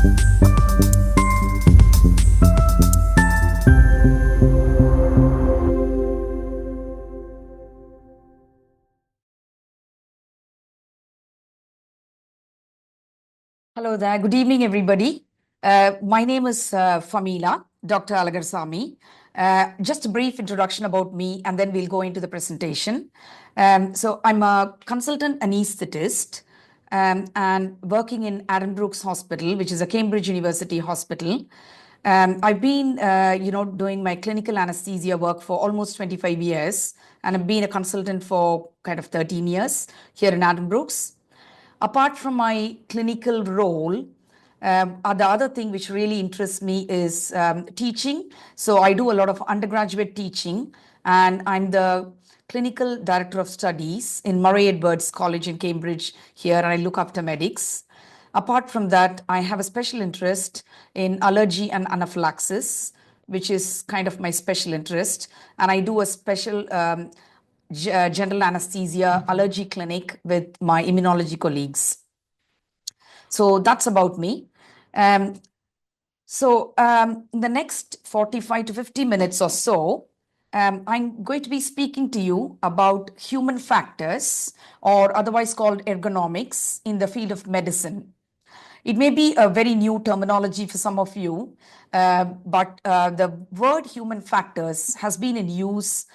Hello there. Good evening, everybody. My name is Famila, Dr. Alagarsamy. Just a brief introduction about me, and then we'll go into the presentation. So I'm a consultant anesthetist and working in Addenbrooke's Hospital, which is a Cambridge University hospital. I've been, doing my clinical anesthesia work for almost 25 years, and I've been a consultant for kind of 13 years here in Addenbrooke's. Apart from my clinical role, the other thing which really interests me is teaching. So I do a lot of undergraduate teaching, and I'm the clinical director of studies in Murray Edwards College in Cambridge here, and I look after medics. Apart from that, I have a special interest in allergy and anaphylaxis, which is kind of my special interest, and I do a special general anesthesia allergy clinic with my immunology colleagues. So that's about me. In the next 45 to 50 minutes or so, I'm going to be speaking to you about human factors, or otherwise called ergonomics, in the field of medicine. It may be a very new terminology for some of you, but the word human factors has been in use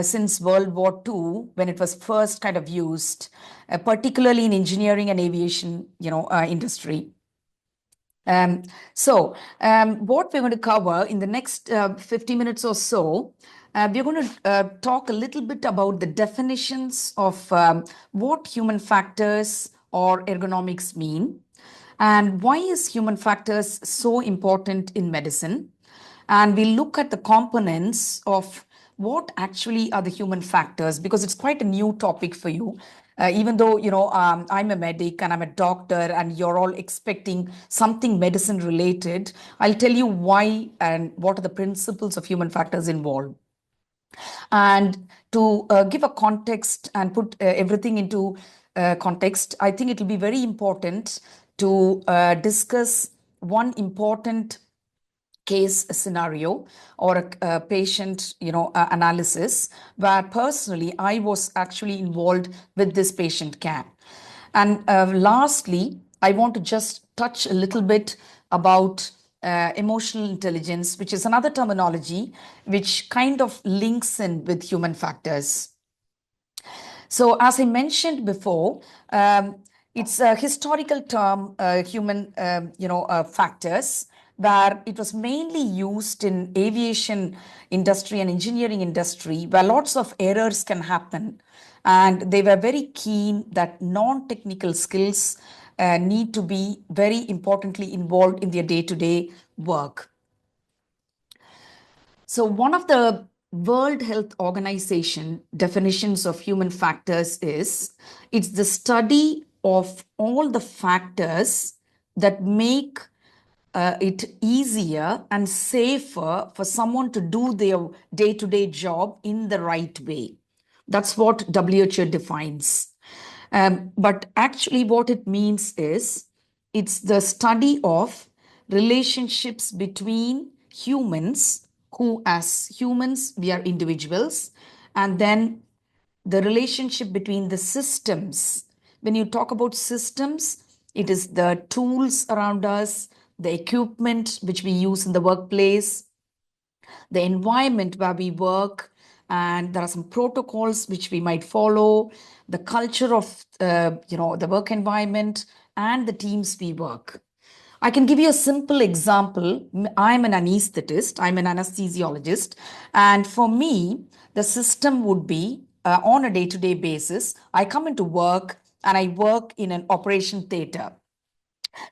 since World War II, when it was first kind of used, particularly in engineering and aviation, industry. What we're going to cover in the next 50 minutes or so, we're going to talk a little bit about the definitions of what human factors or ergonomics mean, and why is human factors so important in medicine. And we'll look at the components of what actually are the human factors, because it's quite a new topic for you. Even though, I'm a medic and I'm a doctor and you're all expecting something medicine related, I'll tell you why and what are the principles of human factors involved. And to give a context and put everything into context, I think it will be very important to discuss one important case scenario or a patient analysis, where personally I was actually involved with this patient care. And lastly, I want to just touch a little bit about emotional intelligence, which is another terminology which kind of links in with human factors. So as I mentioned before, it's a historical term, human factors, where it was mainly used in aviation industry and engineering industry, where lots of errors can happen. And they were very keen that non-technical skills need to be very importantly involved in their day-to-day work. So one of the World Health Organization definitions of human factors is it's the study of all the factors that make it easier and safer for someone to do their day-to-day job in the right way. That's what WHO defines. But actually what it means is it's the study of relationships between humans, who as humans, we are individuals, and then the relationship between the systems. When you talk about systems, it is the tools around us, the equipment which we use in the workplace, the environment where we work, and there are some protocols which we might follow, the culture of the work environment, and the teams we work. I can give you a simple example. I'm an anesthetist, I'm an anesthesiologist, and for me, the system would be on a day-to-day basis, I come into work and I work in an operation theater.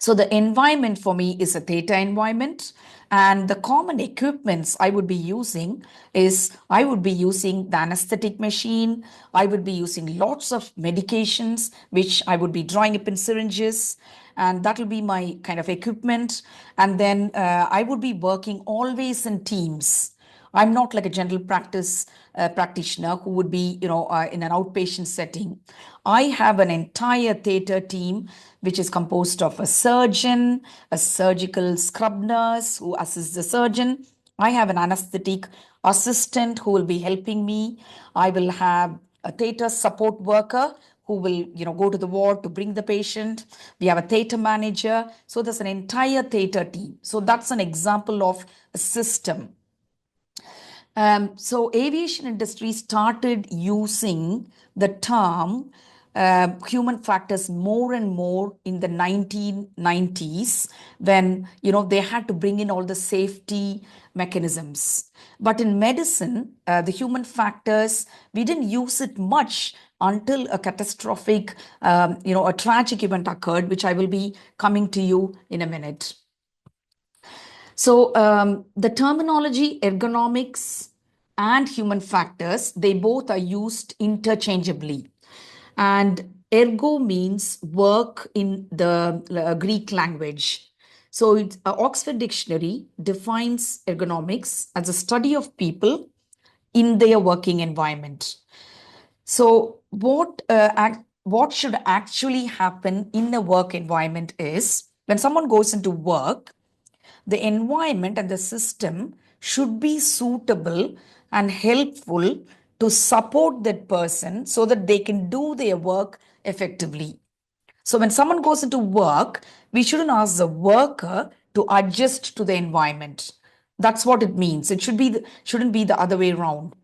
So the environment for me is a theater environment, and the common equipments I would be using is I would be using the anesthetic machine. I would be using lots of medications, which I would be drawing up in syringes, and that will be my kind of equipment. And then I would be working always in teams. I'm not like a general practice practitioner who would be, in an outpatient setting. I have an entire theater team which is composed of a surgeon, a surgical scrub nurse who assists the surgeon. I have an anesthetic assistant who will be helping me. I will have a theater support worker who will, go to the ward to bring the patient. We have a theater manager. So there's an entire theater team. So that's an example of a system. So aviation industry started using the term human factors more and more in the 1990s, when they had to bring in all the safety mechanisms. But in medicine, the human factors, we didn't use it much until a catastrophic, a tragic event occurred, which I will be coming to you in a minute. So the terminology ergonomics and human factors, they both are used interchangeably. And ergo means work in the Greek language. So Oxford Dictionary defines ergonomics as a study of people in their working environment. So what should actually happen in a work environment is when someone goes into work, the environment and the system should be suitable and helpful to support that person so that they can do their work effectively. So when someone goes into work, we shouldn't ask the worker to adjust to the environment. That's what it means. It shouldn't be the other way around.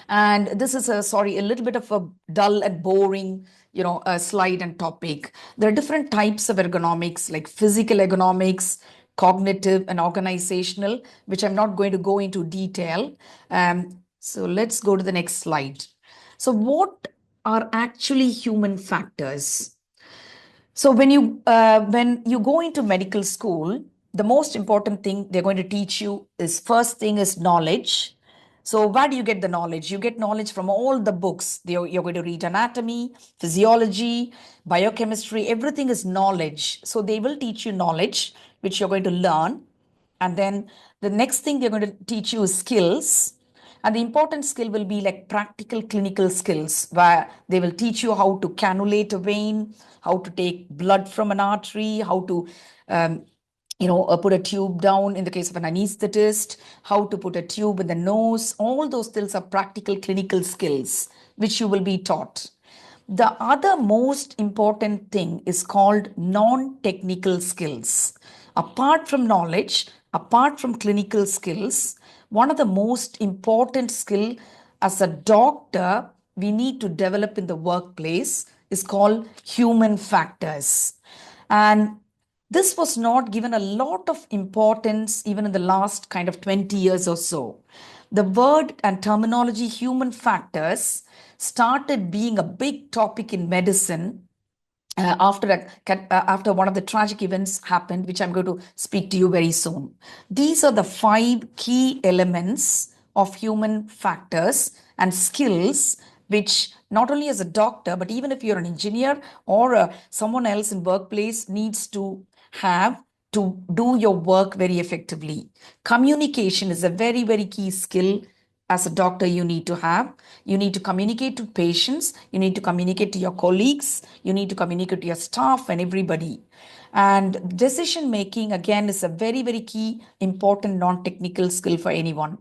And this is a little bit of a dull and boring, slide and topic. There are different types of ergonomics, like physical ergonomics, cognitive, and organizational, which I'm not going to go into detail. So let's go to the next slide. So what are actually human factors? So when you go into medical school, the most important thing they're going to teach you is, first thing is knowledge. So where do you get the knowledge? You get knowledge from all the books. You're going to read anatomy, physiology, biochemistry. Everything is knowledge. So they will teach you knowledge, which you're going to learn. And then the next thing they're going to teach you is skills. And the important skill will be like practical clinical skills, where they will teach you how to cannulate a vein, how to take blood from an artery, how to put a tube down in the case of an anesthetist, how to put a tube in the nose. All those skills are practical clinical skills, which you will be taught. The other most important thing is called non-technical skills. Apart from knowledge, apart from clinical skills, one of the most important skill as a doctor we need to develop in the workplace is called human factors. And this was not given a lot of importance even in the last kind of 20 years or so. The word and terminology human factors started being a big topic in medicine after one of the tragic events happened, which I'm going to speak to you very soon. These are the 5 key elements of human factors and skills, which not only as a doctor, but even if you're an engineer or someone else in workplace needs to have to do your work very effectively. Communication is a very, very key skill as a doctor you need to have. You need to communicate to patients, you need to communicate to your colleagues, you need to communicate to your staff and everybody. And decision making, again, is a very, very key, important non-technical skill for anyone,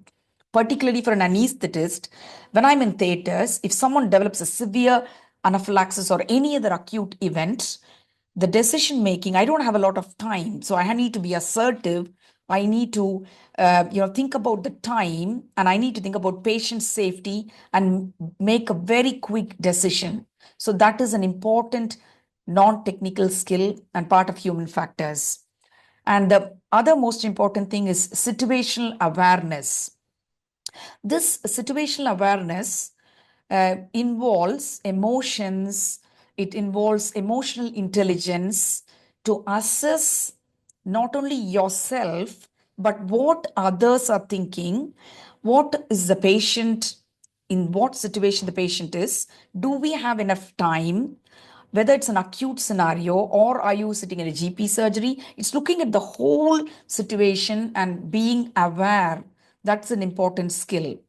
particularly for an anesthetist. When I'm in theaters, if someone develops a severe anaphylaxis or any other acute event, the decision making, I don't have a lot of time, so I need to be assertive. I need to think about the time, and I need to think about patient safety and make a very quick decision. So that is an important non-technical skill and part of human factors. And the other most important thing is situational awareness. This situational awareness involves emotions, it involves emotional intelligence to assess not only yourself, but what others are thinking, what is the patient, in what situation the patient is, do we have enough time, whether it's an acute scenario or are you sitting in a GP surgery. It's looking at the whole situation and being aware That's an important skill.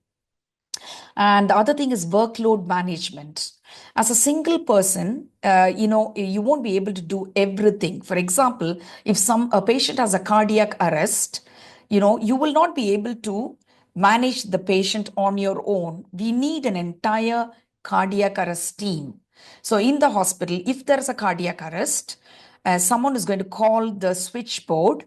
And the other thing is workload management. As a single person, you won't be able to do everything. For example, if a patient has a cardiac arrest, you will not be able to manage the patient on your own. We need an entire cardiac arrest team. So in the hospital, if there is a cardiac arrest, someone is going to call the switchboard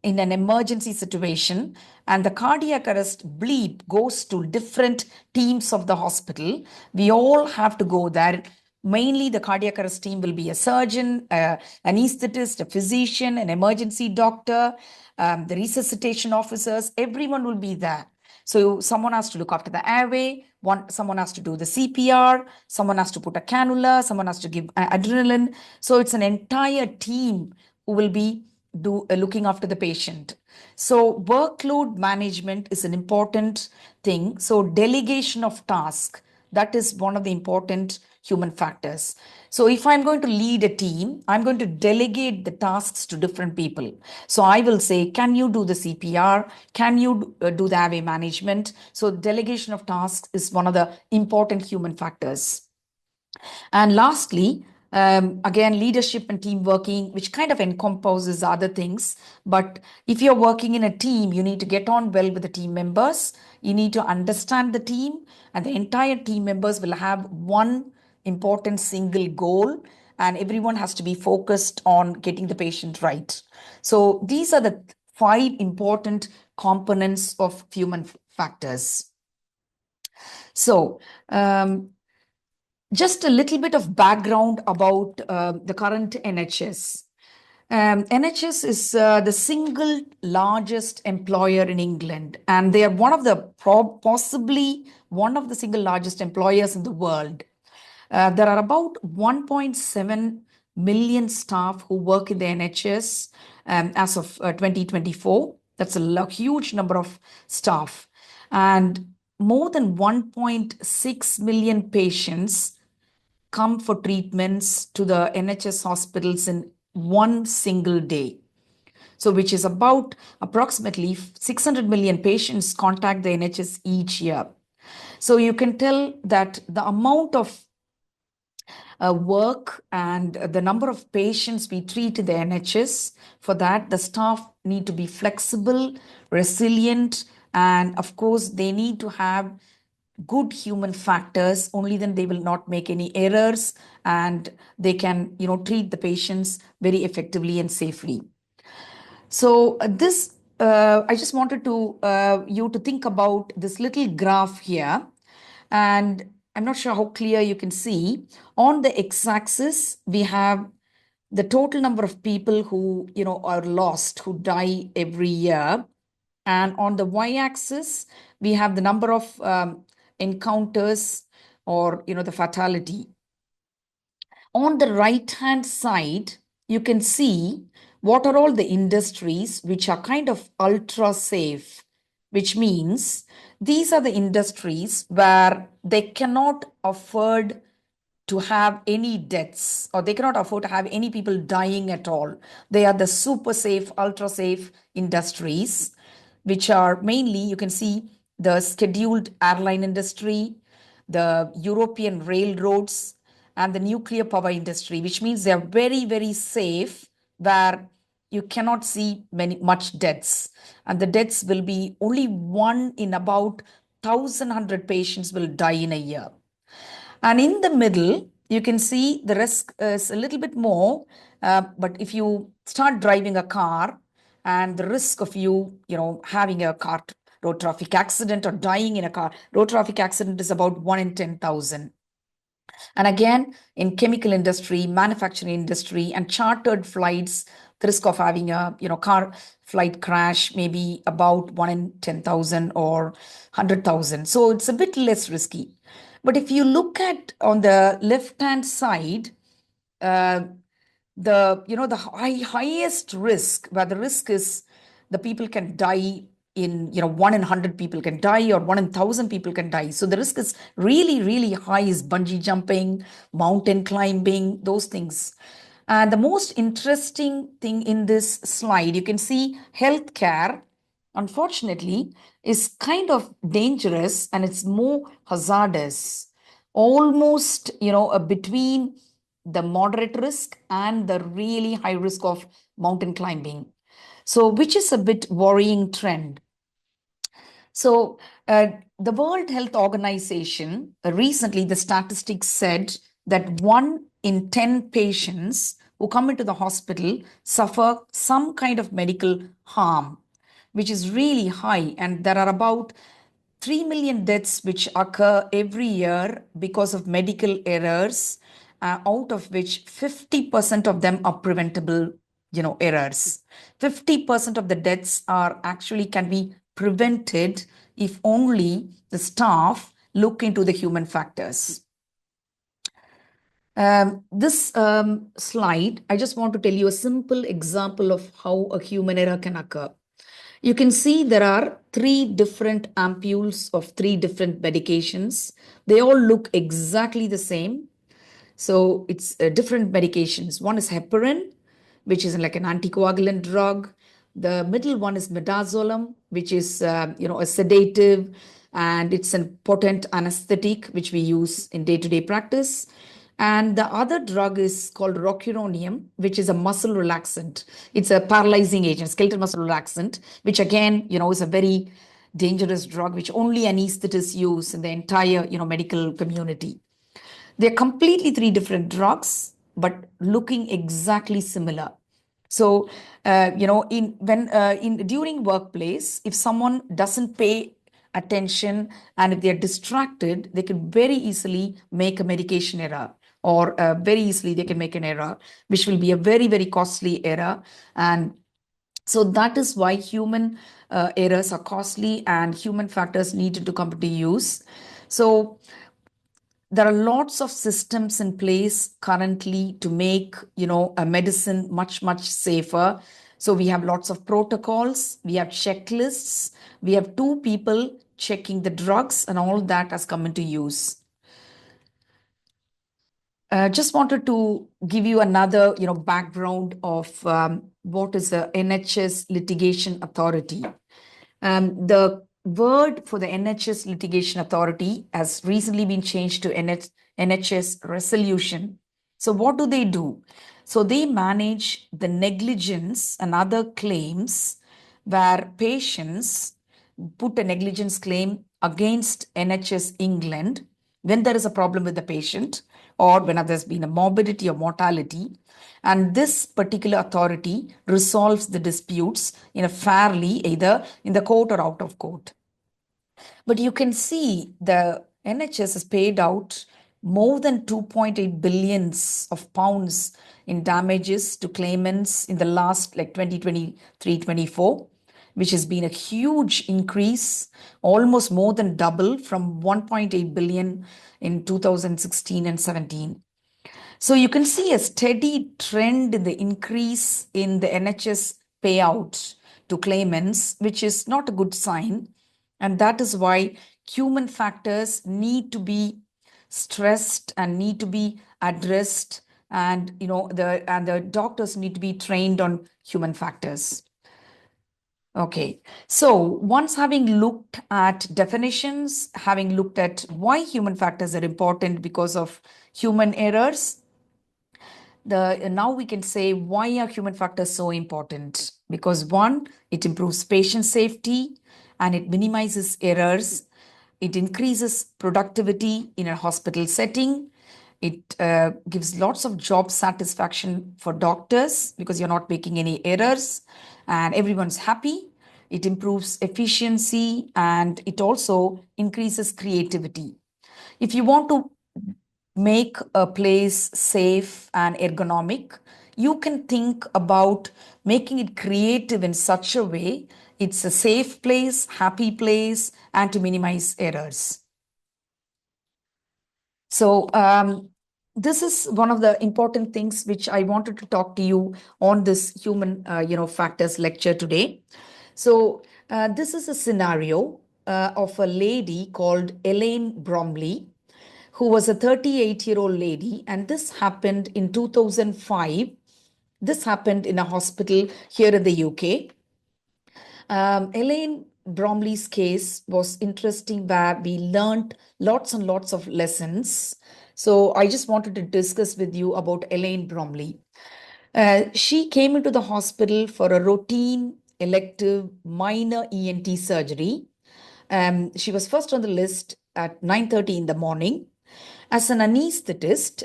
in an emergency situation, and the cardiac arrest bleep goes to different teams of the hospital. We all have to go there. Mainly, the cardiac arrest team will be a surgeon, anesthetist, a physician, an emergency doctor, the resuscitation officers. Everyone will be there. So someone has to look after the airway, someone has to do the CPR, someone has to put a cannula, someone has to give adrenaline. So it's an entire team who will be looking after the patient. So workload management is an important thing. So delegation of task, that is one of the important human factors. So if I'm going to lead a team, I'm going to delegate the tasks to different people. So I will say, can you do the CPR? Can you do the airway management? So delegation of tasks is one of the important human factors. And lastly, again, leadership and team working, which kind of encompasses other things. But if you're working in a team, you need to get on well with the team members. You need to understand the team, and the entire team members will have one important single goal, and everyone has to be focused on getting the patient right. So these are the five important components of human factors. So, just a little bit of background about the current NHS. NHS is the single largest employer in England, and they are possibly one of the single largest employers in the world. There are about 1.7 million staff who work in the NHS as of 2024. That's a huge number of staff. And more than 1.6 million patients come for treatments to the NHS hospitals in one single day. So, which is about approximately 600 million patients contact the NHS each year. So, you can tell that the amount of work and the number of patients we treat in the NHS, for that, the staff need to be flexible, resilient, and of course, they need to have good human factors. Only then they will not make any errors, and they can treat the patients very effectively and safely. So this I just wanted to you to think about this little graph here, and I'm not sure how clear you can see. On the x-axis we have the total number of people who are lost, who die every year, and on the y-axis we have the number of encounters, or the fatality. On the right hand side, you can see what are all the industries which are kind of ultra safe, which means these are the industries where they cannot afford to have any deaths, or they cannot afford to have any people dying at all. They are the super safe, ultra safe industries, which are mainly, you can see, the scheduled airline industry, the European railroads, and the nuclear power industry, which means they are very, very safe, where you cannot see much deaths. And the deaths will be only one in about 1,100 patients will die in a year. And in the middle, you can see the risk is a little bit more. But if you start driving a car, and the risk of having a road traffic accident or dying in a road traffic accident is about 1 in 10,000. And again, in chemical industry, manufacturing industry, and chartered flights, the risk of having a car flight crash may be about 1 in 10,000 or 100,000. So it's a bit less risky. But if you look at on the left-hand side, uh, the highest risk, where the risk is the people can die in 1 in 100 people can die, or 1 in 1,000 people can die. So the risk is really, really high, is bungee jumping, mountain climbing, those things. And the most interesting thing in this slide, you can see healthcare unfortunately, is kind of dangerous and it's more hazardous, almost, between the moderate risk and the really high risk of mountain climbing. So, which is a bit worrying trend. So, the World Health Organization recently, the statistics said that 1 in 10 patients who come into the hospital suffer some kind of medical harm, which is really high. And there are about 3 million deaths which occur every year because of medical errors, out of which 50% of them are preventable, errors. 50% of the deaths are actually can be prevented if only the staff look into the human factors. This slide, I just want to tell you a simple example of how a human error can occur. You can see there are 3 different ampules of 3 different medications. They all look exactly the same. So it's different medications. One is heparin, which is like an anticoagulant drug. The middle one is midazolam, which is a sedative, and it's a potent anesthetic which we use in day-to-day practice. And the other drug is called rocuronium, which is a muscle relaxant. It's a paralyzing agent, skeletal muscle relaxant, which again, is a very dangerous drug which only anesthetists use in the entire, medical community. They're completely 3 different drugs, but looking exactly similar. So, in when in during workplace, if someone doesn't pay attention and if they're distracted, they could very easily make a medication error, or very easily they can make an error, which will be a very, very costly error. And so that is why human errors are costly and human factors needed to come to use. So there are lots of systems in place currently to make a medicine much much safer. So we have lots of protocols, we have checklists, we have 2 people checking the drugs, and all that has come into use. Just wanted to give you another background of what is the NHS Litigation Authority. The word for the NHS Litigation Authority has recently been changed to NHS Resolution. So, what do they do? So, they manage the negligence and other claims where patients put a negligence claim against NHS England when there is a problem with the patient or when there's been a morbidity or mortality. And this particular authority resolves the disputes in a fairly, either in the court or out of court. But you can see the NHS has paid out more than 2.8 billions of pounds in damages to claimants in the last, like, 2023-24, which has been a huge increase, almost more than double from 1.8 billion in 2016 and 17. So you can see a steady trend in the increase in the NHS payout to claimants, which is not a good sign. And that is why human factors need to be stressed and need to be addressed. And the doctors need to be trained on human factors. Okay, so once having looked at definitions, having looked at why human factors are important because of human errors, now we can say, why are human factors so important? Because one, it improves patient safety and it minimizes errors. It increases productivity in a hospital setting. It gives lots of job satisfaction for doctors because you're not making any errors and everyone's happy. It improves efficiency and it also increases creativity. If you want to make a place safe and ergonomic, you can think about making it creative in such a way it's a safe place, happy place, and to minimize errors. So, this is one of the important things which I wanted to talk to you on this human, factors lecture today. So, this is a scenario of a lady called Elaine Bromley, who was a 38-year-old lady, and this happened in 2005. This happened in a hospital here in the UK. Elaine Bromley's case was interesting, where we learned lots and lots of lessons. So I just wanted to discuss with you about Elaine Bromley. She came into the hospital for a routine elective minor ENT surgery. She was first on the list at 9:30 in the morning. As an anesthetist,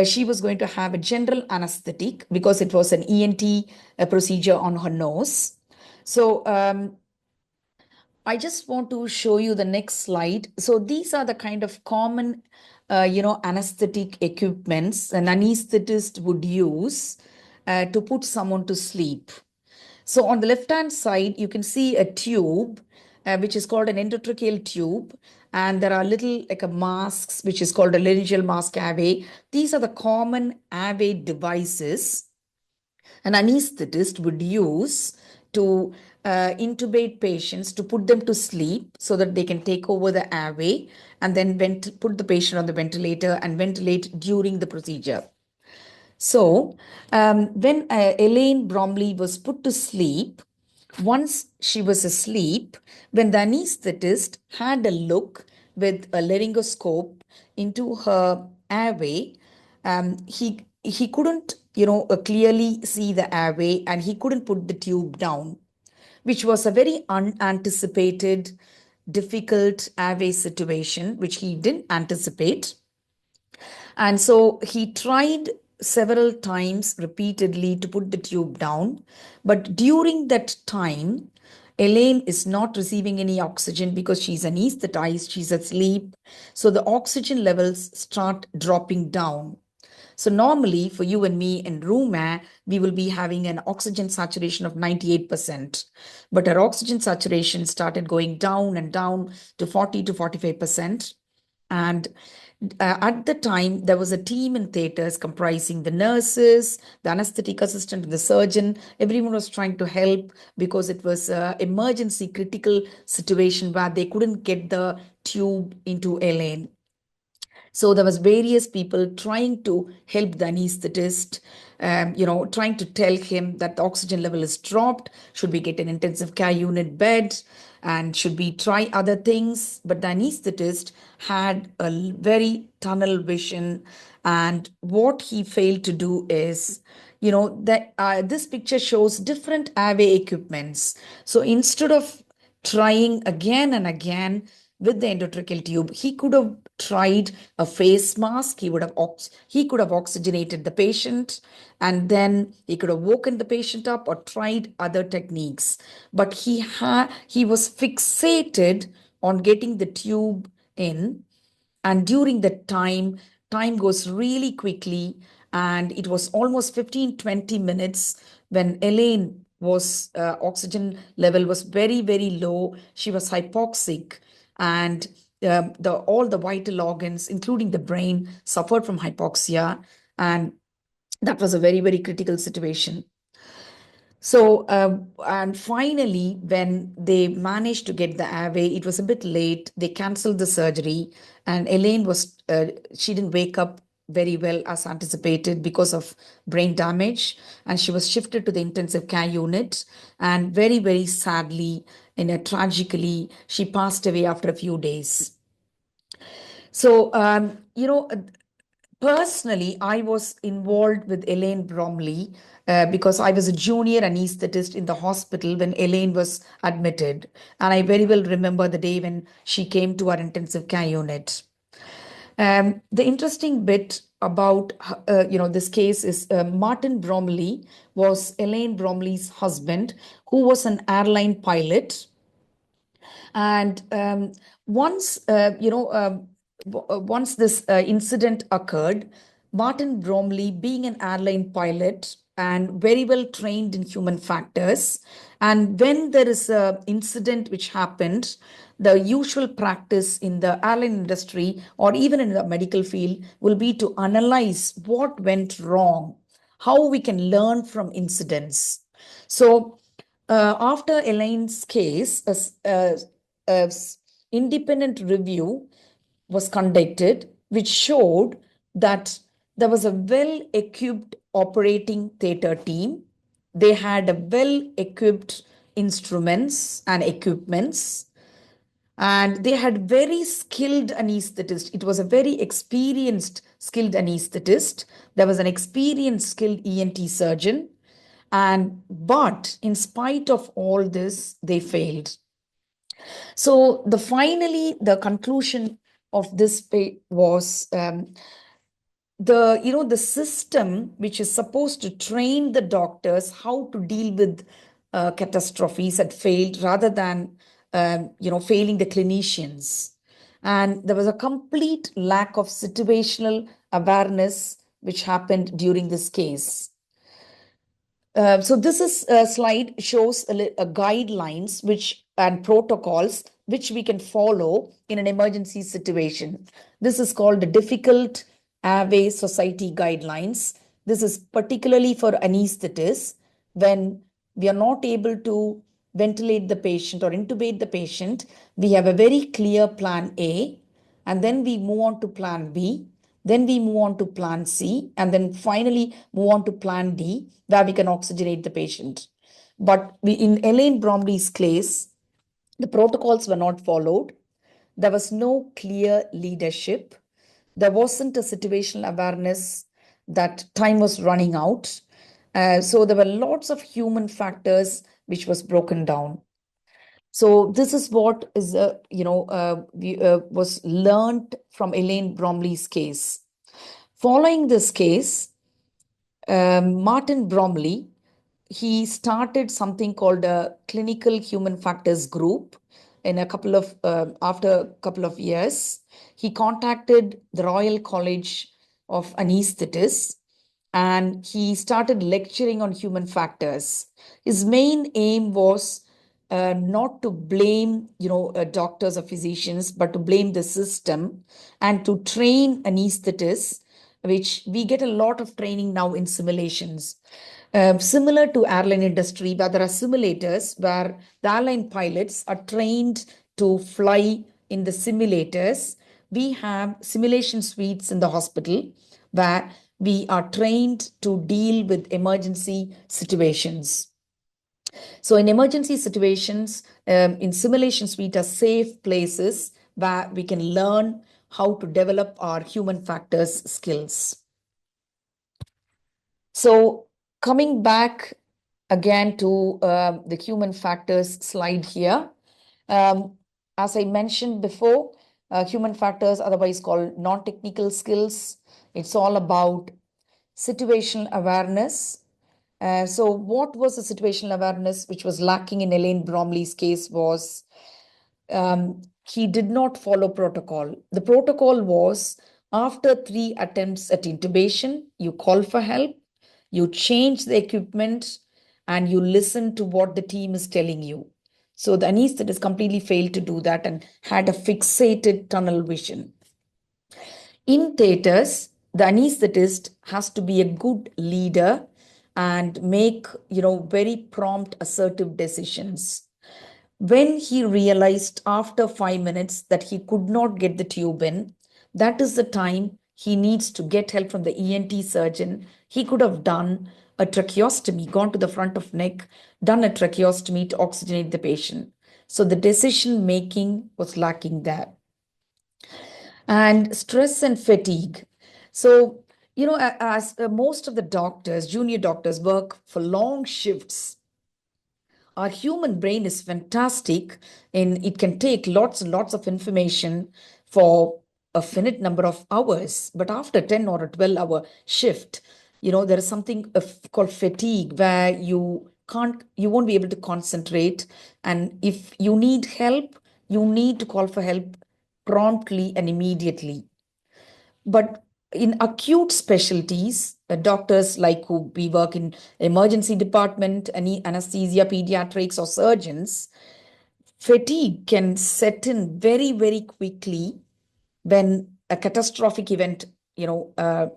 she was going to have a general anesthetic because it was an ENT procedure on her nose. So I just want to show you the next slide. So these are the kind of common, anesthetic equipments an anesthetist would use to put someone to sleep. So on the left-hand side, you can see a tube, which is called an endotracheal tube. And there are little like a masks, which is called a laryngeal mask airway. These are the common airway devices an anesthetist would use to intubate patients to put them to sleep so that they can take over the airway and then put the patient on the ventilator and ventilate during the procedure. So, when Elaine Bromley was put to sleep, once she was asleep, when the anesthetist had a look with a laryngoscope into her airway, he couldn't, clearly see the airway, and he couldn't put the tube down, which was a very unanticipated, difficult airway situation, which he didn't anticipate. And so he tried several times repeatedly to put the tube down. But during that time, Elaine is not receiving any oxygen because she's anesthetized, she's asleep. So the oxygen levels start dropping down. So normally for you and me in room air, we will be having an oxygen saturation of 98%. But our oxygen saturation started going down and down to 40 to 45%. And at the time, there was a team in theaters comprising the nurses, the anesthetic assistant, the surgeon. Everyone was trying to help because it was an emergency critical situation where they couldn't get the tube into Elaine. So there was various people trying to help the anesthetist, trying to tell him that the oxygen level is dropped. Should we get an intensive care unit bed? And should we try other things? But the anesthetist had a very tunnel vision. And what he failed to do is, that this picture shows different airway equipments. So instead of trying again and again with the endotracheal tube, he could have tried a face mask. He could have oxygenated the patient, and then he could have woken the patient up or tried other techniques. But he was fixated on getting the tube in, and during that time goes really quickly, and it was almost 15-20 minutes when Elaine was oxygen level was very very low. She was hypoxic, and the all the vital organs including the brain suffered from hypoxia, and that was a very very critical situation. So, and finally, when they managed to get the airway, it was a bit late. They canceled the surgery, and she didn't wake up very well as anticipated because of brain damage, and she was shifted to the intensive care unit. And very, very sadly, tragically, she passed away after a few days. So, personally, I was involved with Elaine Bromley because I was a junior anesthetist in the hospital when Elaine was admitted. And I very well remember the day when she came to our intensive care unit. The interesting bit about this case is Martin Bromley was Elaine Bromley's husband, who was an airline pilot. And once this incident occurred, Martin Bromley, being an airline pilot and very well trained in human factors, and when there is a incident which happened, the usual practice in the airline industry or even in the medical field will be to analyze what went wrong, how we can learn from incidents. So after Elaine's case, a independent review was conducted, which showed that there was a well-equipped operating theater team. They had a well-equipped instruments and equipments, and they had very skilled anesthetist. It was a very experienced skilled anesthetist. There was an experienced skilled ENT surgeon, and but in spite of all this, they failed. So the conclusion of this was, the system which is supposed to train the doctors how to deal with catastrophes had failed, rather than failing the clinicians. And there was a complete lack of situational awareness which happened during this case. So this is a slide shows a guidelines which and protocols which we can follow in an emergency situation. This is called the difficult airway society guidelines. This is particularly for anesthetists when we are not able to ventilate the patient or intubate the patient. We have a very clear plan A, and then we move on to plan B, then we move on to plan C, and then finally move on to plan D, where we can oxygenate the patient. But in Elaine Bromley's case, the protocols were not followed. There was no clear leadership. There wasn't a situational awareness that time was running out. So there were lots of human factors which was broken down. So this is what is was learned from Elaine Bromley's case. Following this case, Martin Bromley, he started something called a clinical human factors group. In a couple of after a couple of years, he contacted the Royal College of Anesthetists, and he started lecturing on human factors. His main aim was not to blame doctors or physicians, but to blame the system and to train anesthetists, which we get a lot of training now in simulations. Similar to airline industry, where there are simulators where the airline pilots are trained to fly in the simulators. We have simulation suites in the hospital where we are trained to deal with emergency situations. So in emergency situations, in simulation suite are safe places where we can learn how to develop our human factors skills. So coming back again to the human factors slide here. As I mentioned before, human factors, otherwise called non-technical skills, it's all about situational awareness. So what was the situational awareness which was lacking in Elaine Bromley's case was he did not follow protocol. The protocol was after 3 attempts at intubation, you call for help, you change the equipment, and you listen to what the team is telling you. So the anesthetist completely failed to do that and had a fixated tunnel vision. In theaters, the anesthetist has to be a good leader and make, very prompt, assertive decisions. When he realized after 5 minutes that he could not get the tube in, that is the time he needs to get help from the ENT surgeon. He could have done a tracheostomy, gone to the front of neck, done a tracheostomy to oxygenate the patient. So the decision making was lacking there. And stress and fatigue. So, as most of the doctors, junior doctors, work for long shifts, our human brain is fantastic and it can take lots and lots of information for a finite number of hours. But after 10 or a 12-hour shift, there is something called fatigue where you won't be able to concentrate. And if you need help, you need to call for help promptly and immediately. But in acute specialties, doctors like who we work in emergency department, any anesthesia, pediatrics, or surgeons, fatigue can set in very, very quickly when a catastrophic event,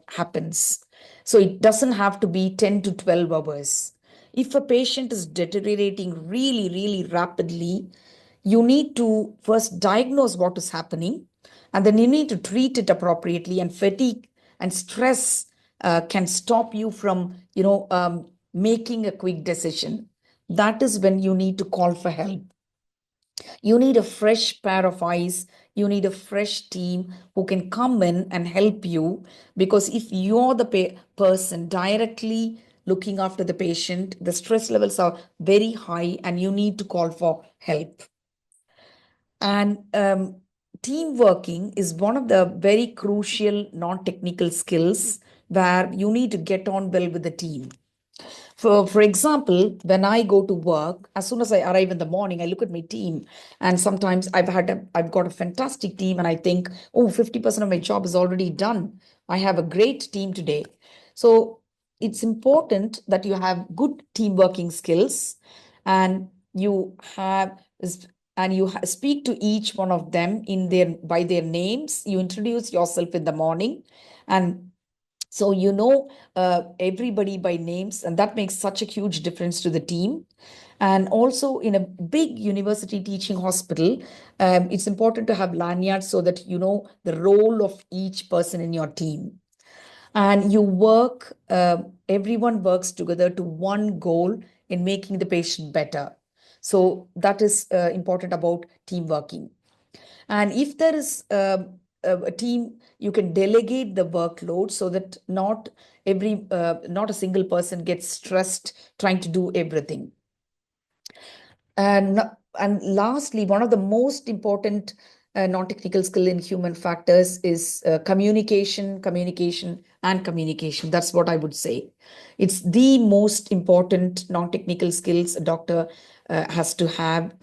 happens. So it doesn't have to be 10 to 12 hours. If a patient is deteriorating really, really rapidly, you need to first diagnose what is happening, and then you need to treat it appropriately. And fatigue and stress can stop you from, making a quick decision. that is when you need to call for help. You need a fresh pair of eyes. You need a fresh team who can come in and help you. Because if you're the person directly looking after the patient, the stress levels are very high and you need to call for help. And team working is one of the very crucial non technical skills where you need to get on well with the team. For example, when I go to work, as soon as I arrive in the morning, I look at my team, and sometimes I've got a fantastic team, and I think, oh, 50% of my job is already done. I have a great team today. So it's important that you have good team working skills, and you have speak to each one of them in their by their names. You introduce yourself in the morning, and so you know everybody by names, and that makes such a huge difference to the team. And also in a big university teaching hospital, it's important to have lanyards so that you know the role of each person in your team. And everyone works together to one goal in making the patient better. So that is important about team working. And if there is a team, you can delegate the workload so that not a single person gets stressed trying to do everything. And, and lastly, one of the most important non-technical skill in human factors is and communication. That's what I would say. It's the most important non-technical skills a doctor has to have.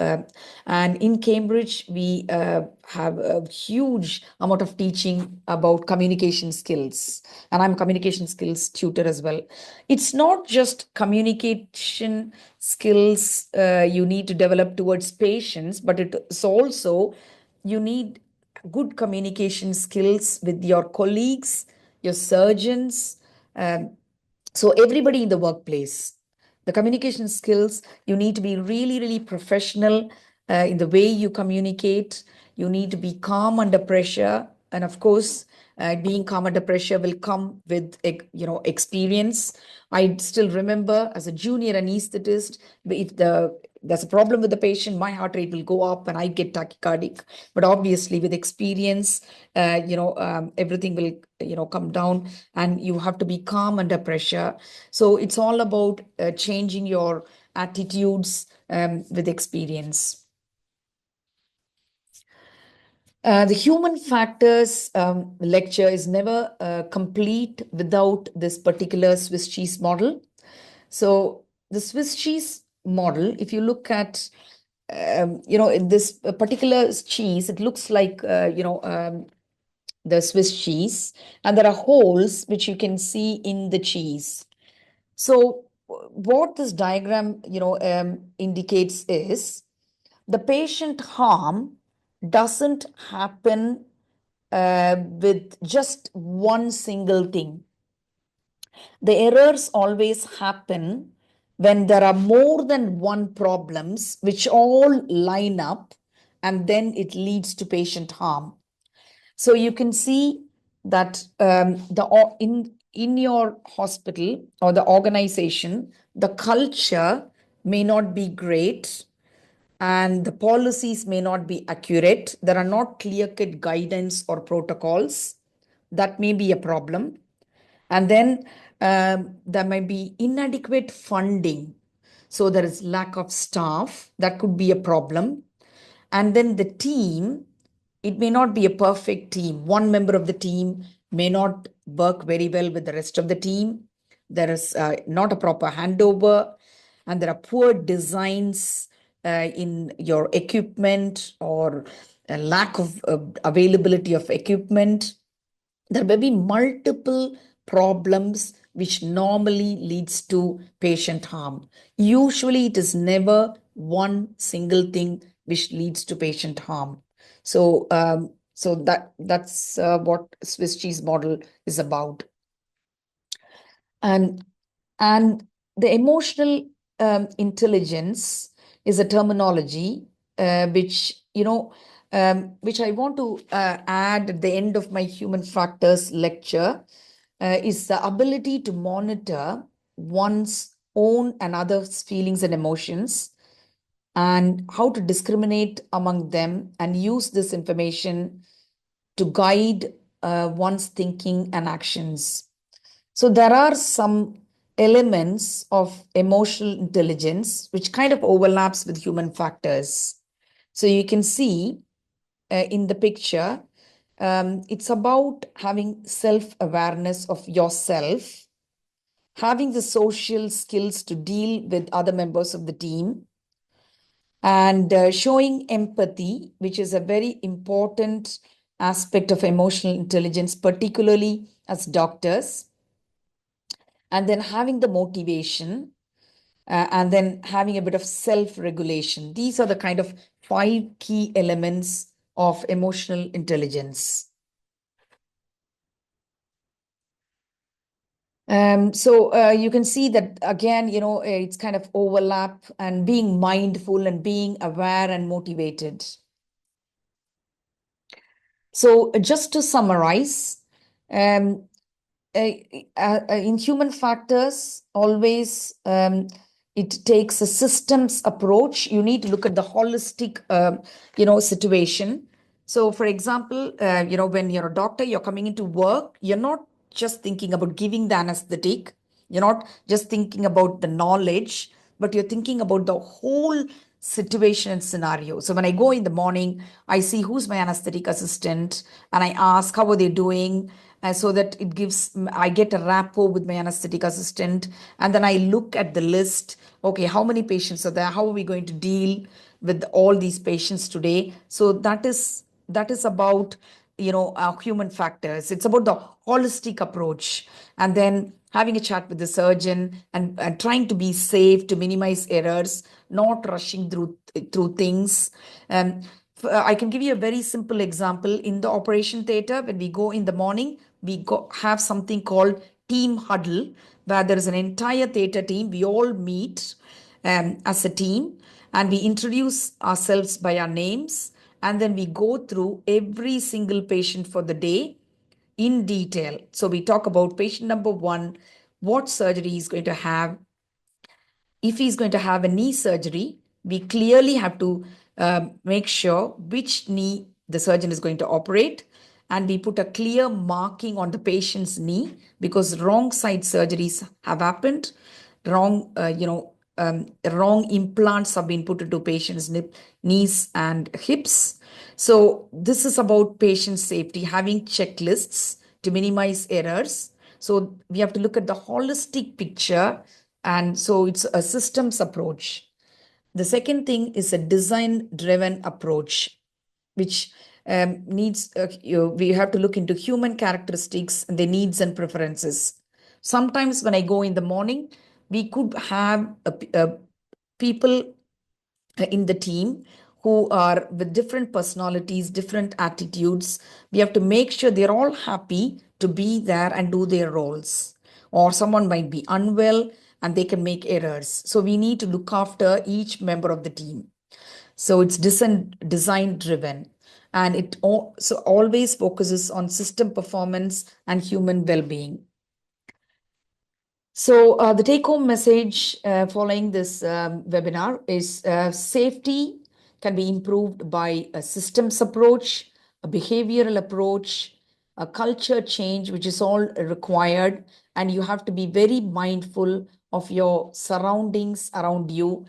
And in Cambridge, we have a huge amount of teaching about communication skills. And I'm a communication skills tutor as well. It's not just communication skills you need to develop towards patients, but it's also you need good communication skills with your colleagues, your surgeons, um, so everybody in the workplace. The communication skills, you need to be really, really professional in the way you communicate. You need to be calm under pressure. And of course, being calm under pressure will come with experience. I still remember as a junior anesthetist, if there's a problem with the patient, my heart rate will go up and I get tachycardic. But obviously, with experience, everything will come down, and you have to be calm under pressure. So it's all about changing your attitudes with experience. The human factors lecture is never complete without this particular Swiss cheese model. So the Swiss cheese model, if you look at, in this particular cheese, it looks like, the Swiss cheese, and there are holes which you can see in the cheese. So what this diagram, indicates is the patient harm doesn't happen with just one single thing. The errors always happen when there are more than one problems which all line up, and then it leads to patient harm. So you can see that in your hospital or the organization, the culture may not be great and the policies may not be accurate. There are not clear-cut guidance or protocols. That may be a problem. And then there may be inadequate funding. So there is lack of staff. That could be a problem. And then the team, it may not be a perfect team. One member of the team may not work very well with the rest of the team. There is not a proper handover, and there are poor designs in your equipment, or a lack of availability of equipment. There may be multiple problems which normally leads to patient harm. Usually it is never one single thing which leads to patient harm. So that's what Swiss cheese model is about. And and the emotional intelligence is a terminology which I want to add at the end of my human factors lecture, is the ability to monitor one's own another's feelings and emotions, and how to discriminate among them and use this information to guide one's thinking and actions. So there are some elements of emotional intelligence which kind of overlaps with human factors. So you can see in the picture, it's about having self-awareness of yourself, having the social skills to deal with other members of the team, and showing empathy, which is a very important aspect of emotional intelligence, particularly as doctors, and then having the motivation, and then having a bit of self regulation. These are the kind of five key elements of emotional intelligence. So you can see that again, it's kind of overlap and being mindful and being aware and motivated. So just to summarize, um, in human factors, always it takes a systems approach. You need to look at the holistic, situation. So, for example, when you're a doctor, you're coming into work, you're not just thinking about giving the anesthetic, you're not just thinking about the knowledge, but you're thinking about the whole situation and scenario. So when I go in the morning, I see who's my anesthetic assistant and I ask how are they doing, so that I get a rapport with my anesthetic assistant, and then I look at the list. Okay, how many patients are there? How are we going to deal with all these patients today? So that is about our human factors. It's about the holistic approach, and then having a chat with the surgeon, and trying to be safe to minimize errors, not rushing through things. I can give you a very simple example. In the operation theater, when we go in the morning, have something called team huddle, where there is an entire theater team. We all meet as a team, and we introduce ourselves by our names, and then we go through every single patient for the day in detail. So we talk about patient number one, what surgery he's going to have. If he's going to have a knee surgery, we clearly have to make sure which knee the surgeon is going to operate. And we put a clear marking on the patient's knee, because wrong side surgeries have happened. Wrong implants have been put into patients' knees and hips. So this is about patient safety, having checklists to minimize errors. So we have to look at the holistic picture, and so it's a systems approach. The second thing is a design driven approach, which we have to look into human characteristics and their needs and preferences. Sometimes when I go in the morning, we could have people in the team who are with different personalities, different attitudes. We have to make sure they're all happy to be there and do their roles. Or someone might be unwell and they can make errors. So we need to look after each member of the team. So it's design driven, and it so always focuses on system performance and human well being. So the take-home message following this webinar is safety can be improved by a systems approach, a behavioral approach, a culture change, which is all required, and you have to be very mindful of your surroundings around you.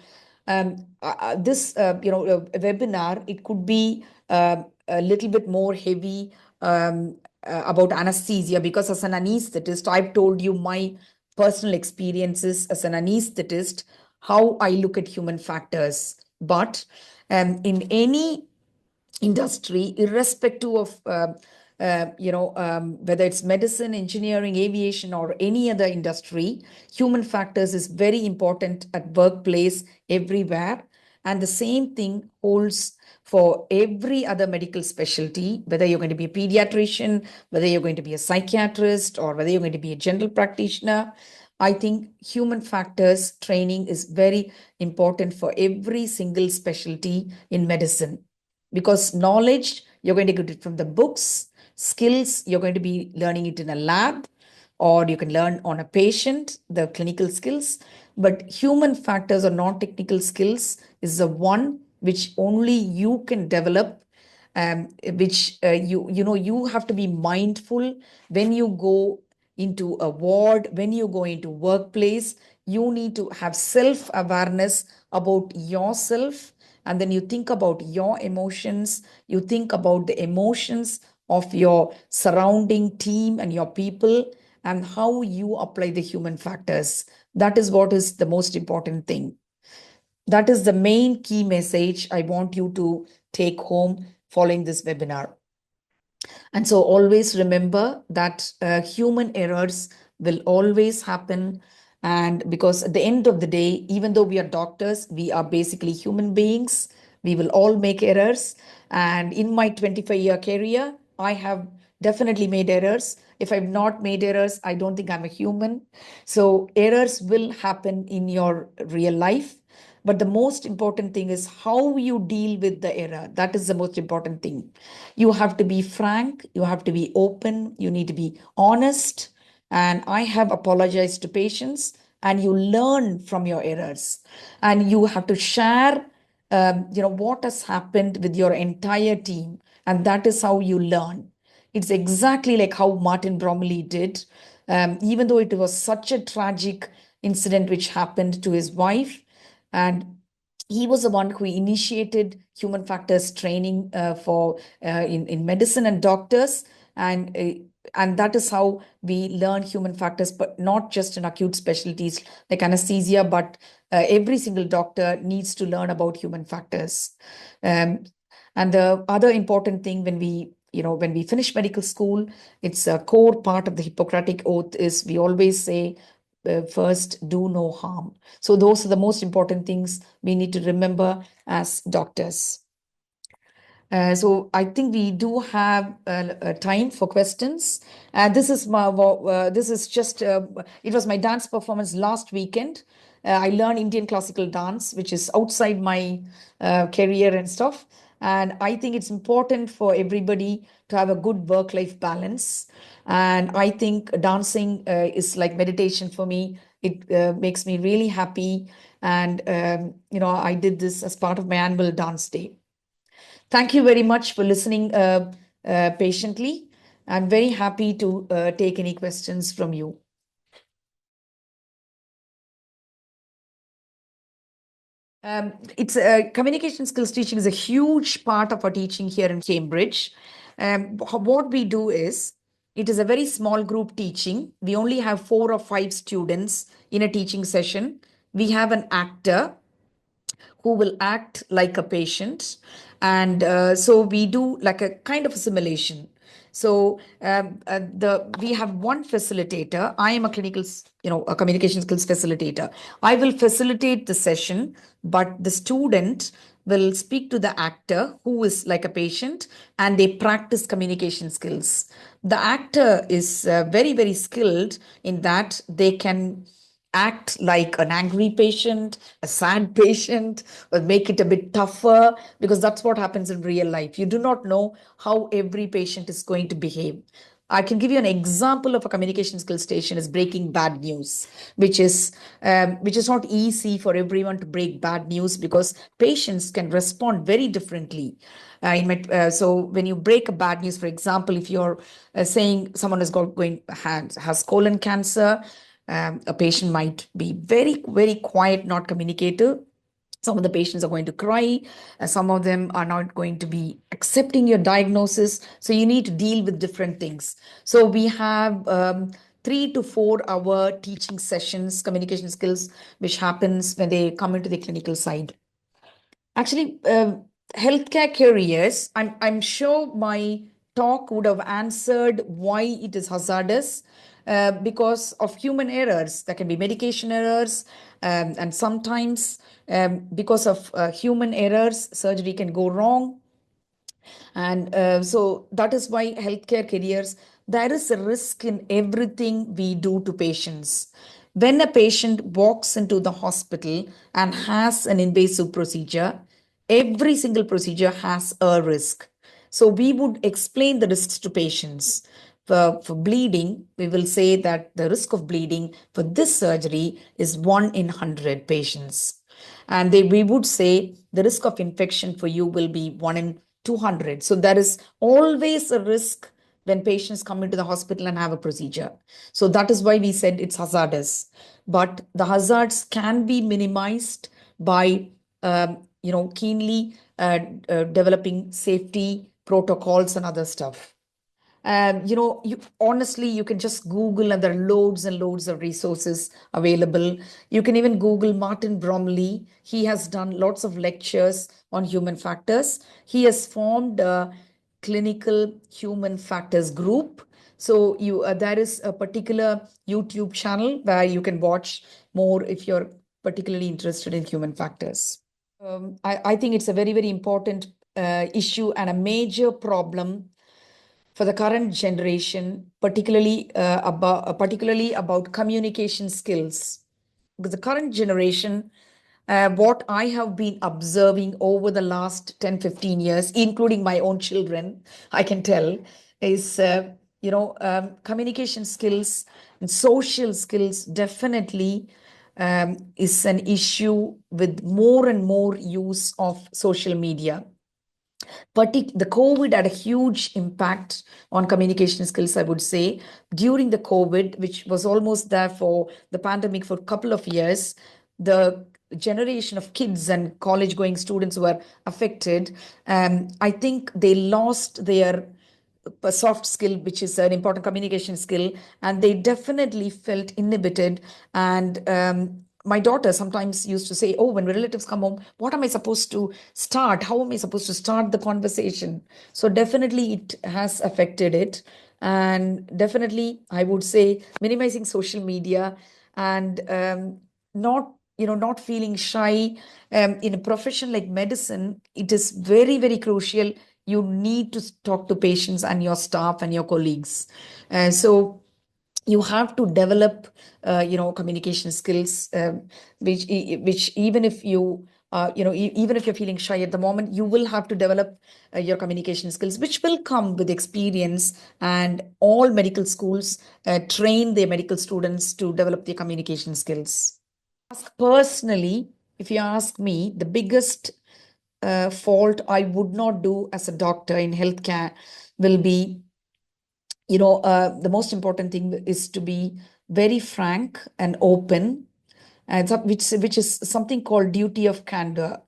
This webinar, it could be a little bit more heavy about anesthesia, because as an anesthetist, I've told you my personal experiences as an anesthetist, how I look at human factors. But in any industry, irrespective of whether it's medicine, engineering, aviation, or any other industry, human factors is very important at workplace everywhere. And the same thing holds for every other medical specialty, whether you're going to be a pediatrician, whether you're going to be a psychiatrist, or whether you're going to be a general practitioner. I think human factors training is very important for every single specialty in medicine, because knowledge you're going to get it from the books, skills you're going to be learning it in a lab, or you can learn on a patient, the clinical skills. But human factors or non-technical skills is the one which only you can develop, which you have to be mindful when you go into a ward, when you go into workplace. You need to have self awareness about yourself, and then you think about your emotions, you think about the emotions of your surrounding team and your people, and how you apply the human factors. That is what is the most important thing. That is the main key message I want you to take home following this webinar. And so always remember that human errors will always happen. And because at the end of the day, even though we are doctors, we are basically human beings. We will all make errors. And in my 25-year career, I have definitely made errors. If I've not made errors, I don't think I'm a human. So errors will happen in your real life. But the most important thing is how you deal with the error. That is the most important thing. You have to be frank, you have to be open, you need to be honest. And I have apologized to patients, and you learn from your errors. And you have to share what has happened with your entire team. And that is how you learn. It's exactly like how Martin Bromley did. Even though it was such a tragic incident which happened to his wife, and he was the one who initiated human factors training for in medicine and doctors, and that is how we learn human factors, but not just in acute specialties like anesthesia, but every single doctor needs to learn about human factors. um, and the other important thing, when we finish medical school, it's a core part of the Hippocratic Oath is we always say, first, do no harm. So those are the most important things we need to remember as doctors. So I think we do have time for questions. This is just it was my dance performance last weekend. I learned Indian classical dance, which is outside my career and stuff. And I think it's important for everybody to have a good work-life balance. And I think dancing is like meditation for me. It makes me really happy. And I did this as part of my annual dance day. Thank you very much for listening patiently. I'm very happy to take any questions from you. It's Communication skills teaching is a huge part of our teaching here in Cambridge. What we do is, it is a very small group teaching. We only have 4 or 5 students in a teaching session. We have an actor who will act like a patient. And so we do like a kind of a simulation. So we have one facilitator. I am a a communication skills facilitator. I will facilitate the session, but the student will speak to the actor who is like a patient, and they practice communication skills. The actor is very, very skilled in that they can act like an angry patient, a sad patient, or make it a bit tougher, because that's what happens in real life. You do not know how every patient is going to behave. I can give you an example of a communication skill station is breaking bad news, which is not easy for everyone to break bad news, because patients can respond very differently. So when you break a bad news, for example, if you're saying someone has colon cancer, a patient might be very, very quiet, not communicative. Some of the patients are going to cry. Some of them are not going to be accepting your diagnosis. So you need to deal with different things. So we have 3 to 4 hour teaching sessions, communication skills, which happens when they come into the clinical side. Actually, healthcare careers, I'm sure my talk would have answered why it is hazardous, because of human errors. There can be medication errors, and sometimes because of human errors, surgery can go wrong. And so that is why healthcare careers, there is a risk in everything we do to patients. When a patient walks into the hospital and has an invasive procedure, every single procedure has a risk. So we would explain the risks to patients. For bleeding, we will say that the risk of bleeding for this surgery is 1 in 100 patients. And we would say the risk of infection for you will be 1 in 200. So there is always a risk when patients come into the hospital and have a procedure. So that is why we said it's hazardous. But the hazards can be minimized by keenly developing safety protocols and other stuff. You honestly, you can just Google, and there are loads and loads of resources available. You can even Google Martin Bromley. He has done lots of lectures on human factors. He has formed a clinical human factors group. So there is a particular YouTube channel where you can watch more if you're particularly interested in human factors. I think it's a very, very important issue and a major problem for the current generation, particularly about communication skills. Because the current generation, what I have been observing over the last 10, 15 years, including my own children, I can tell, is communication skills and social skills definitely is an issue with more and more use of social media. The COVID had a huge impact on communication skills, I would say. During the COVID, which was almost there for the pandemic for a couple of years, the generation of kids and college going students were affected. I think they lost their a soft skill, which is an important communication skill, and they definitely felt inhibited. And my daughter sometimes used to say, "Oh, when relatives come home, what am I supposed to start? How am I supposed to start the conversation?" So definitely it has affected it. And definitely, I would say minimizing social media and not feeling shy in a profession like medicine. It is very, very crucial. You need to talk to patients and your staff and your colleagues. So you have to develop communication skills, which even if even if you're feeling shy at the moment, you will have to develop your communication skills, which will come with experience. And all medical schools train their medical students to develop their communication skills. Personally, if you ask me, the biggest fault I would not do as a doctor in healthcare will be, the most important thing is to be very frank and open, and which is something called duty of candor.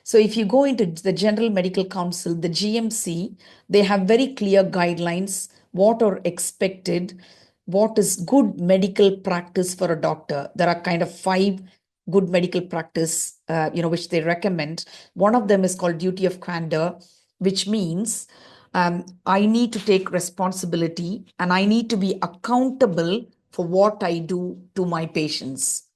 So if you go into the General Medical Council, the GMC, they have very clear guidelines, what are expected, what is good medical practice for a doctor. There are kind of 5 good medical practice, which they recommend. One of them is called duty of candor, which means I need to take responsibility and I need to be accountable for what I do to my patients.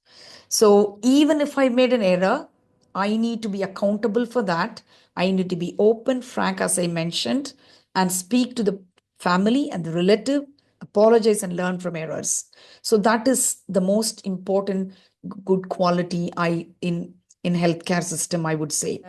So even if I made an error, I need to be accountable for that. I need to be open, frank, as I mentioned, and speak to the family and the relative, apologize and learn from errors. So that is the most important good quality in healthcare system, I would say.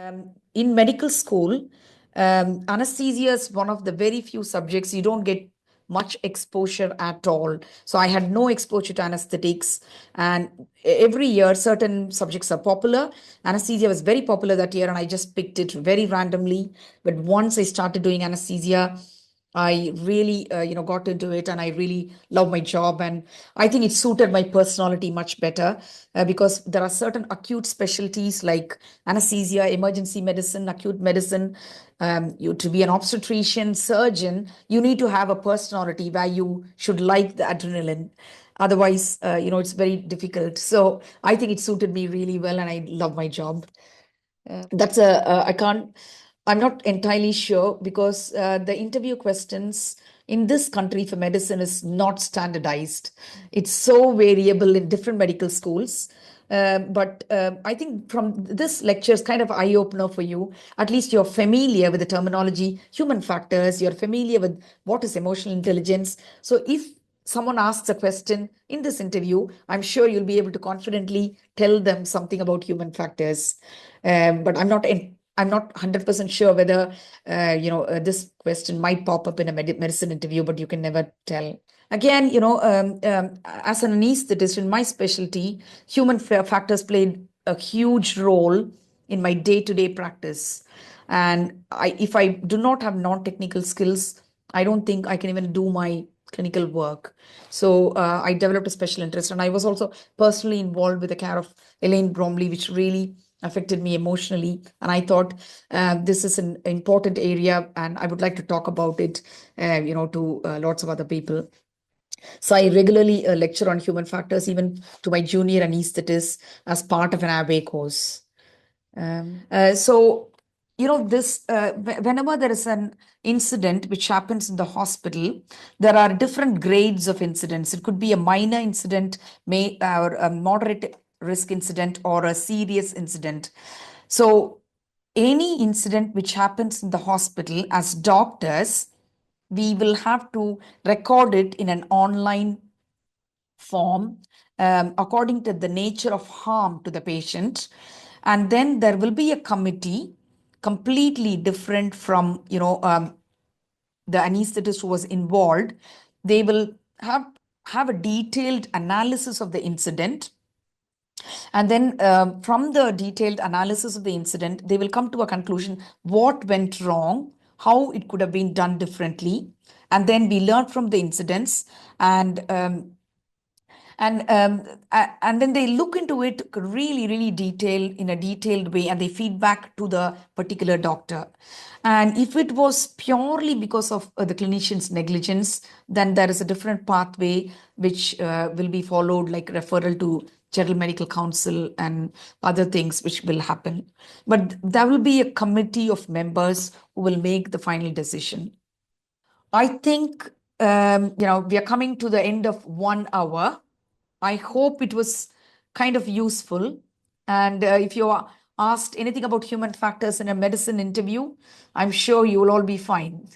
In medical school, anesthesia is one of the very few subjects you don't get much exposure at all. So I had no exposure to anesthetics. And every year, certain subjects are popular. Anesthesia was very popular that year, and I just picked it very randomly. But once I started doing anesthesia, I really, got into it, and I really love my job. And I think it suited my personality much better because there are certain acute specialties like anesthesia, emergency medicine, acute medicine. To be an obstetrician, surgeon, you need to have a personality where you should like the adrenaline. Otherwise, it's very difficult. So I think it suited me really well, and I love my job. That's a I can't I'm not entirely sure because the interview questions in this country for medicine is not standardized. It's so variable in different medical schools. But I think from this lecture is kind of eye opener for you. At least you're familiar with the terminology, human factors. You're familiar with what is emotional intelligence. So if someone asks a question in this interview, I'm sure you'll be able to confidently tell them something about human factors. But I'm not 100% sure whether this question might pop up in a medicine interview, but you can never tell. Again, as an anesthetist in my specialty, human factors played a huge role in my day-to-day practice. And if I do not have non-technical skills, I don't think I can even do my clinical work. So I developed a special interest, and I was also personally involved with the care of Elaine Bromley, which really affected me emotionally. And I thought this is an important area, and I would like to talk about it, to lots of other people. So I regularly lecture on human factors, even to my junior anesthetists as part of an ABA course. So, whenever there is an incident which happens in the hospital, there are different grades of incidents. It could be a minor incident, or a moderate risk incident, or a serious incident. So, any incident which happens in the hospital, as doctors, we will have to record it in an online form according to the nature of harm to the patient. And then there will be a committee completely different from the anesthetist who was involved. They will have a detailed analysis of the incident, and then from the detailed analysis of the incident, they will come to a conclusion what went wrong, how it could have been done differently. And then we learn from the incidents, and and then they look into it really detailed, in a detailed way, and they feed back to the particular doctor. And if it was purely because of the clinician's negligence, then there is a different pathway which will be followed, like referral to general medical council and other things which will happen. But there will be a committee of members who will make the final decision. I think we are coming to the end of 1 hour. I hope it was kind of useful. And if you are asked anything about human factors in a medicine interview, I'm sure you will all be fine.